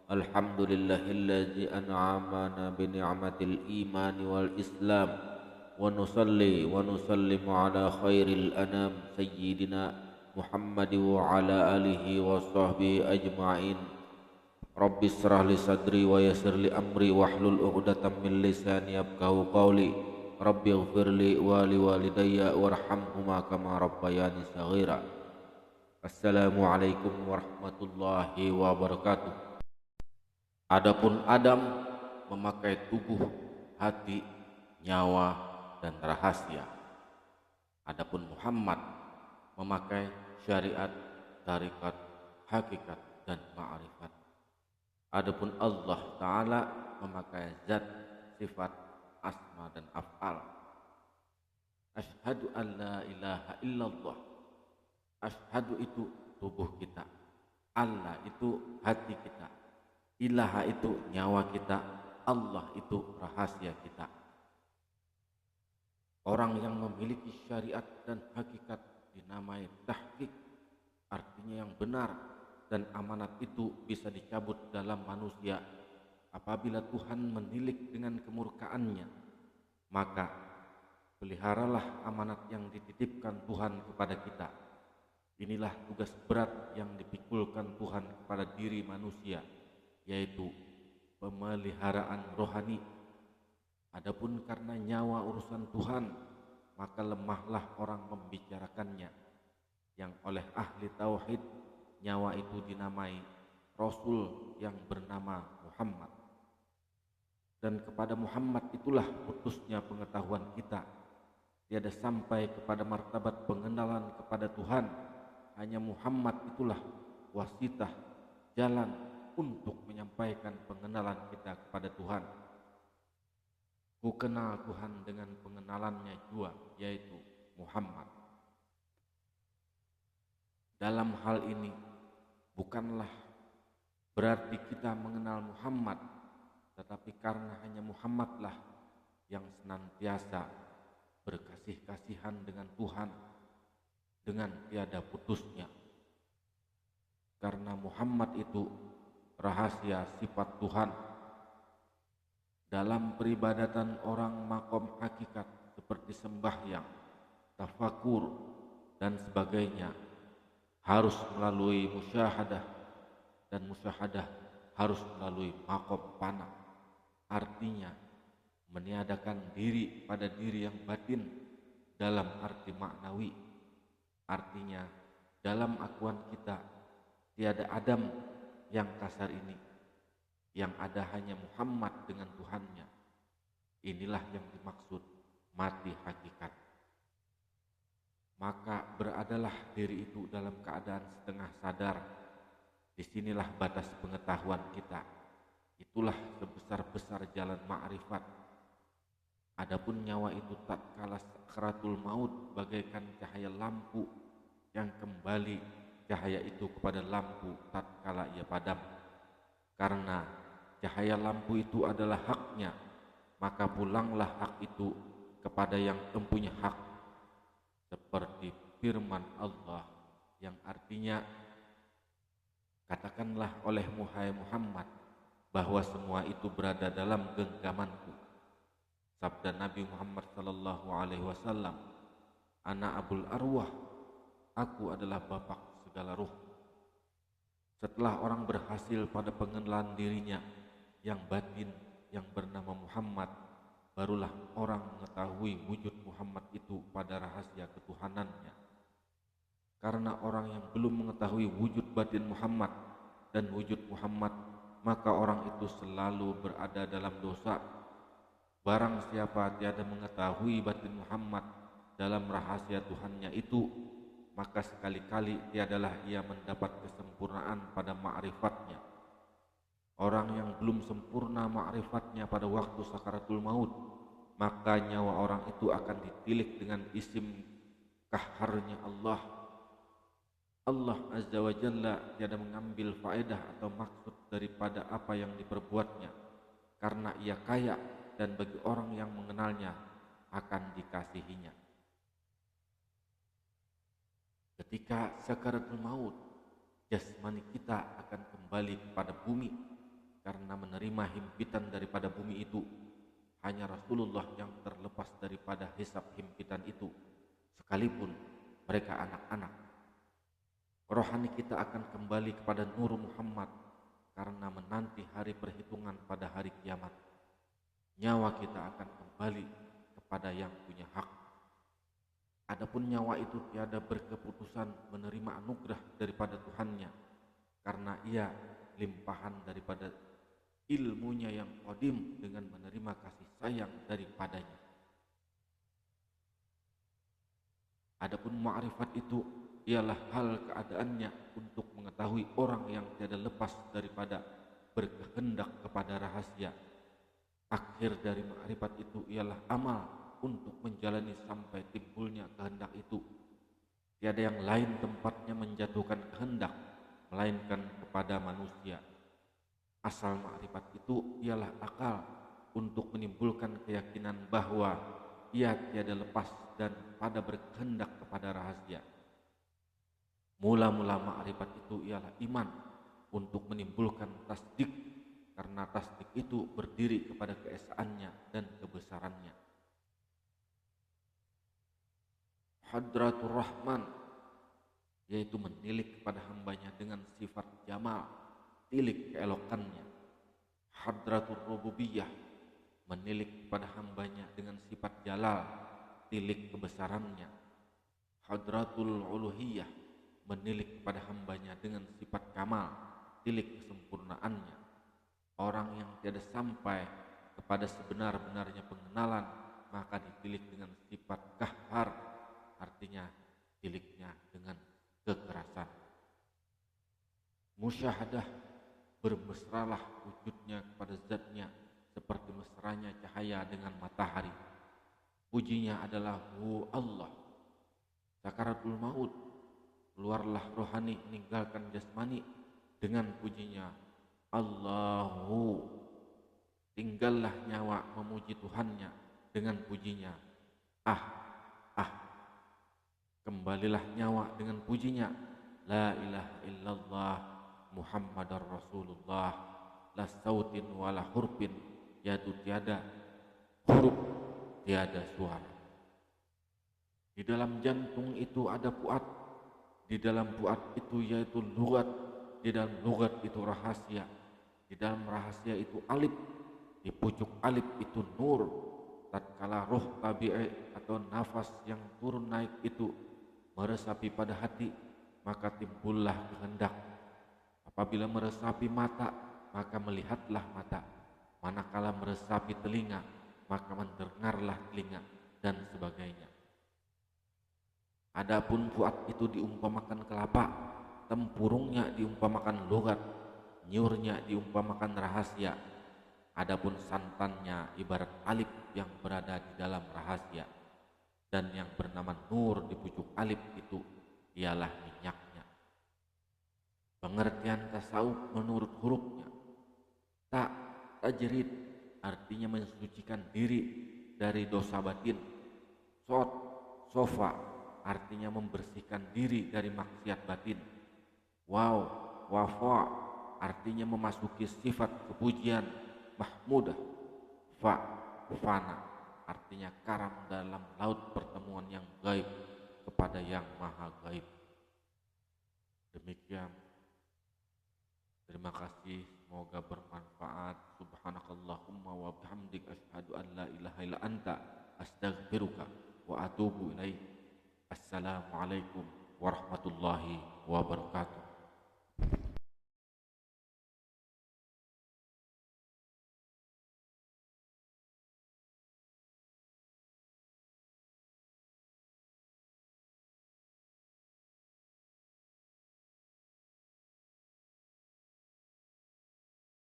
Alhamdulillahilladzi an'amana bi ni'matil iman wal islam wa nusalli wa nusallimu ala khairil anam sayyidina Muhammad wa ala alihi wa sahbihi ajma'in. Rabbi israh li sadri wa yassir li amri wahlul 'uqdatam min lisani yafqahu qawli. Rabbi ighfirli wa li walidayya warhamhuma kama rabbayani shaghira. Assalamualaikum warahmatullahi wabarakatuh. Adapun Adam memakai tubuh, hati, nyawa, dan rahasia. Adapun Muhammad memakai syariat, tarikat, hakikat, dan ma'rifat. Adapun Allah Ta'ala memakai zat, sifat, asma, dan af'al. Asyhadu an la ilaha illallah. Asyhadu itu tubuh kita, Allah itu hati kita, ilaha itu nyawa kita, Allah itu rahasia kita. Orang yang memiliki syariat dan hakikat dinamai tahqiq, artinya yang benar, dan amanat itu bisa dicabut dalam manusia apabila Tuhan menilik dengan kemurkaannya. Maka peliharalah amanat yang dititipkan Tuhan kepada kita. Inilah tugas berat yang dipikulkan Tuhan kepada diri manusia, yaitu pemeliharaan rohani. Adapun karena nyawa urusan Tuhan, maka lemahlah orang membicarakannya. Yang oleh ahli tauhid, nyawa itu dinamai Rasul yang bernama Muhammad. Dan kepada Muhammad itulah putusnya pengetahuan kita. Tiada sampai kepada martabat pengenalan kepada Tuhan. Hanya Muhammad itulah wasitah, jalan untuk menyampaikan pengenalan kita kepada Tuhan. Ku kenal Tuhan dengan pengenalannya jua, yaitu Muhammad. Dalam hal ini bukanlah berarti kita mengenal Muhammad, tetapi karena hanya Muhammadlah yang senantiasa berkasih-kasihan dengan Tuhan dengan tiada putusnya. Karena Muhammad itu rahasia sifat Tuhan. Dalam peribadatan orang makom hakikat seperti sembahyang, tafakur, dan sebagainya harus melalui musyahadah, dan musyahadah harus melalui makom panah. Artinya meniadakan diri pada diri yang batin dalam arti maknawi. Artinya dalam akuan kita tiada Adam yang kasar ini, yang ada hanya Muhammad dengan Tuhannya. Inilah yang dimaksud mati hakikat. Maka beradalah diri itu dalam keadaan setengah sadar. Disinilah batas pengetahuan kita. Itulah sebesar-besar jalan ma'rifat. Adapun nyawa itu tatkala sakratul maut bagaikan cahaya lampu yang kembali cahaya itu kepada lampu tatkala ia padam. Karena cahaya lampu itu adalah haknya, maka pulanglah hak itu kepada yang mempunyai hak. Seperti firman Allah yang artinya, katakanlah olehmu hai Muhammad bahwa semua itu berada dalam genggamanku. Sabda Nabi Muhammad sallallahu alaihi wasallam, ana abul arwah, aku adalah bapak segala ruh. Setelah orang berhasil pada pengenalan dirinya yang batin yang bernama Muhammad, barulah orang mengetahui wujud Muhammad itu pada rahasia ketuhanannya. Karena orang yang belum mengetahui wujud batin Muhammad dan wujud Muhammad, maka orang itu selalu berada dalam dosa. Barang siapa tiada mengetahui batin Muhammad dalam rahasia Tuhannya itu, maka sekali-kali tiadalah ia mendapat kesempurnaan pada ma'rifatnya. Orang yang belum sempurna ma'rifatnya pada waktu sakaratul maut, maka nyawa orang itu akan ditilik dengan isim kaharnya Allah. Allah Azza wa Jalla tiada mengambil faedah atau maksud daripada apa yang diperbuatnya, karena ia kaya dan bagi orang yang mengenalnya akan dikasihinya. Ketika sakaratul maut, jasmani kita akan kembali kepada bumi karena menerima himpitan daripada bumi itu. Hanya Rasulullah yang terlepas daripada hisab himpitan itu, sekalipun mereka anak-anak. Rohani kita akan kembali kepada Nur Muhammad karena menanti hari perhitungan pada hari kiamat. Nyawa kita akan kembali kepada yang punya hak. Adapun nyawa itu tiada berkeputusan menerima anugerah daripada Tuhannya, karena ia limpahan daripada ilmunya yang qadim dengan menerima kasih sayang daripadanya. Adapun ma'rifat itu ialah hal keadaannya untuk mengetahui orang yang tiada lepas daripada berkehendak kepada rahasia. Akhir dari ma'rifat itu ialah amal untuk menjalani sampai timbulnya kehendak itu. Tiada yang lain tempatnya menjatuhkan kehendak melainkan kepada manusia. Asal ma'rifat itu ialah akal untuk menimbulkan keyakinan bahwa ia tiada lepas dan pada berkehendak kepada rahasia. Mula-mula ma'rifat itu ialah iman untuk menimbulkan tasdik, karena tasdik itu berdiri kepada keesaannya dan kebesarannya. Hadratur Rahman, yaitu menilik kepada hambanya dengan sifat jamal, tilik keelokannya. Hadratur Rububiyah, menilik kepada hambanya dengan sifat jalal, tilik kebesarannya. Hadratul Uluhiyah, menilik kepada hambanya dengan sifat kamal, tilik kesempurnaannya. Orang yang tiada sampai kepada sebenar-benarnya pengenalan, maka ditilik dengan sifat kahar, artinya tiliknya dengan kekerasan. Musyahadah, bermesralah wujudnya kepada zatnya seperti mesranya cahaya dengan matahari. Pujinya adalah Hu Allah. Sakaratul maut, keluarlah rohani meninggalkan jasmani dengan pujinya Allahu. Tinggallah nyawa memuji Tuhannya dengan pujinya Ah, ah. Kembalilah nyawa dengan pujinya La ilaha illallah Muhammadar Rasulullah, la sautin wala hurfin, yaitu tiada huruf, tiada suara. Di dalam jantung itu ada fuad, di dalam fuad itu yaitu lugat, di dalam lugat itu rahasia, di dalam rahasia itu alif, di pucuk alif itu nur. Tatkala roh tabi'i atau nafas yang turun naik itu meresapi pada hati, maka timbullah kehendak. Apabila meresapi mata, maka melihatlah mata. Manakala meresapi telinga, maka mendengarlah telinga, dan sebagainya. Adapun fuad itu diumpamakan kelapa, tempurungnya diumpamakan logat, nyurnya diumpamakan rahasia. Adapun santannya ibarat alif yang berada di dalam rahasia, dan yang bernama nur di pucuk alif itu ialah minyaknya. Pengertian tasawuf menurut hurufnya, tajrid artinya mensucikan diri dari dosa batin. Sofa artinya membersihkan diri dari maksiat batin. Wafa artinya memasuki sifat kepujian mahmudah. Fana artinya karam dalam laut pertemuan yang gaib kepada yang maha gaib. Demikian. Terima kasih, semoga bermanfaat. Subhanakallahumma wa bihamdik, asyhadu an la ilaha illa anta, astaghfiruka wa atubu ilaik. Assalamualaikum warahmatullahi wabarakatuh.